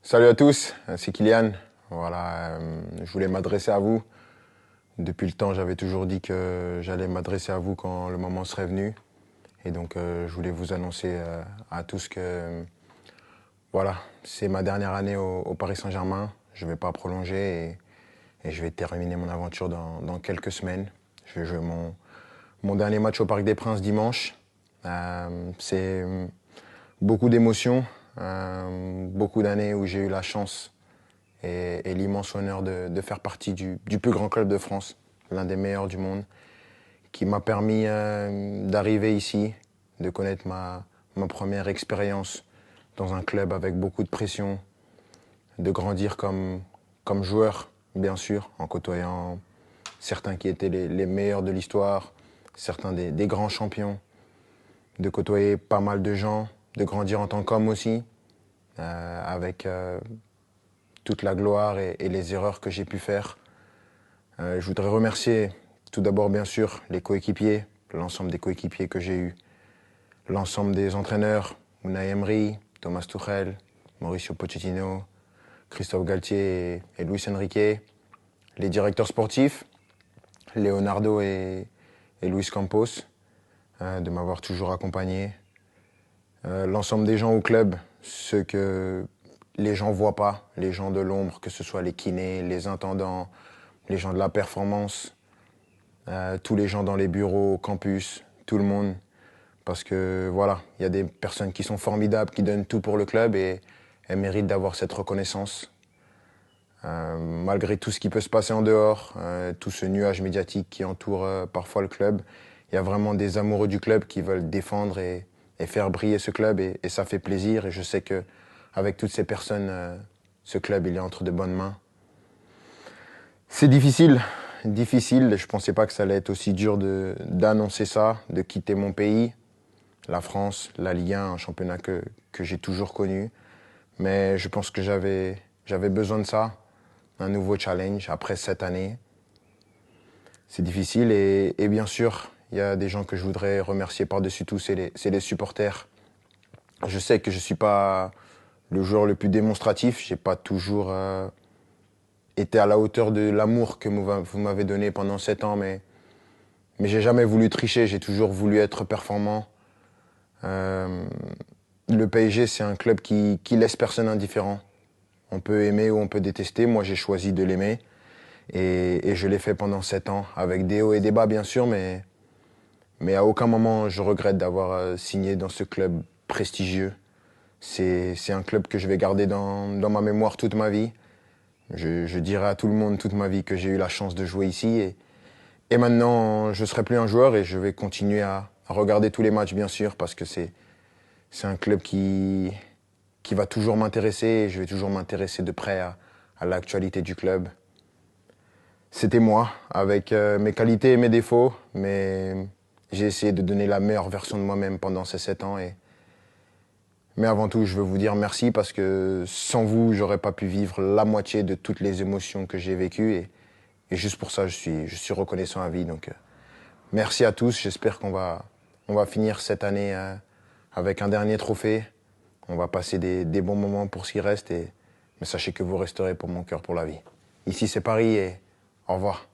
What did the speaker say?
Salut à tous, c'est Kylian. Voilà, je voulais m'adresser à vous. Depuis le temps, j'avais toujours dit que j'allais m'adresser à vous quand le moment serait venu. Et donc, je voulais vous annoncer à tous que voilà, c'est ma dernière année au Paris Saint-Germain. Je ne vais pas prolonger et je vais terminer mon aventure dans quelques semaines. Je vais jouer mon dernier match au Parc des Princes dimanche. C'est beaucoup d'émotions, beaucoup d'années où j'ai eu la chance et l'immense honneur de faire partie du plus grand club de France, l'un des meilleurs du monde, qui m'a permis d'arriver ici, de connaître ma première expérience dans un club avec beaucoup de pression, de grandir comme joueur, bien sûr, en côtoyant certains qui étaient les meilleurs de l'histoire, certains des grands champions, de côtoyer pas mal de gens, de grandir en tant qu'homme aussi, avec toute la gloire et les erreurs que j'ai pu faire. Je voudrais remercier tout d'abord, bien sûr, les coéquipiers, l'ensemble des coéquipiers que j'ai eus, l'ensemble des entraîneurs, Unai Emery, Thomas Tuchel, Mauricio Pochettino, Christophe Galtier et Luis Enrique, les directeurs sportifs, Leonardo et Luis Campos, de m'avoir toujours accompagné, l'ensemble des gens au club, ceux que les gens ne voient pas, les gens de l'ombre, que ce soit les kinés, les intendants, les gens de la performance, tous les gens dans les bureaux, au campus, tout le monde. Parce que voilà, il y a des personnes qui sont formidables, qui donnent tout pour le club et elles méritent d'avoir cette reconnaissance. Malgré tout ce qui peut se passer en dehors, tout ce nuage médiatique qui entoure parfois le club, il y a vraiment des amoureux du club qui veulent défendre et faire briller ce club et ça fait plaisir. Et je sais que avec toutes ces personnes, ce club il est entre de bonnes mains. C'est difficile. Difficile, je pensais pas que ça allait être aussi dur d'annoncer ça, de quitter mon pays, la France, la Ligue 1, un championnat que j'ai toujours connu. Mais je pense que j'avais besoin de ça, un nouveau challenge après 7 années. C'est difficile et bien sûr, il y a des gens que je voudrais remercier par-dessus tout, c'est les supporters. Je sais que je suis pas le joueur le plus démonstratif, j'ai pas toujours été à la hauteur de l'amour que vous m'avez donné pendant 7 ans, mais j'ai jamais voulu tricher, j'ai toujours voulu être performant. Le PSG, c'est un club qui laisse personne indifférent. On peut aimer ou on peut détester. Moi, j'ai choisi de l'aimer et je l'ai fait pendant 7 ans, avec des hauts et des bas, bien sûr, mais à aucun moment je regrette d'avoir signé dans ce club prestigieux. C'est un club que je vais garder dans ma mémoire toute ma vie. Je dirai à tout le monde toute ma vie que j'ai eu la chance de jouer ici et maintenant, je ne serai plus un joueur et je vais continuer à regarder tous les matchs, bien sûr, parce que c'est un club qui va toujours m'intéresser et je vais toujours m'intéresser de près à l'actualité du club. C'était moi, avec mes qualités et mes défauts, mais j'ai essayé de donner la meilleure version de moi-même pendant ces 7 ans. Mais avant tout, je veux vous dire merci parce que sans vous, j'aurais pas pu vivre la moitié de toutes les émotions que j'ai vécues. Et juste pour ça, je suis reconnaissant à vie. Donc, merci à tous. J'espère on va finir cette année avec un dernier trophée. On va passer des bons moments pour ce qui reste. Mais sachez que vous resterez pour mon cœur pour la vie. Ici, c'est Paris et au revoir.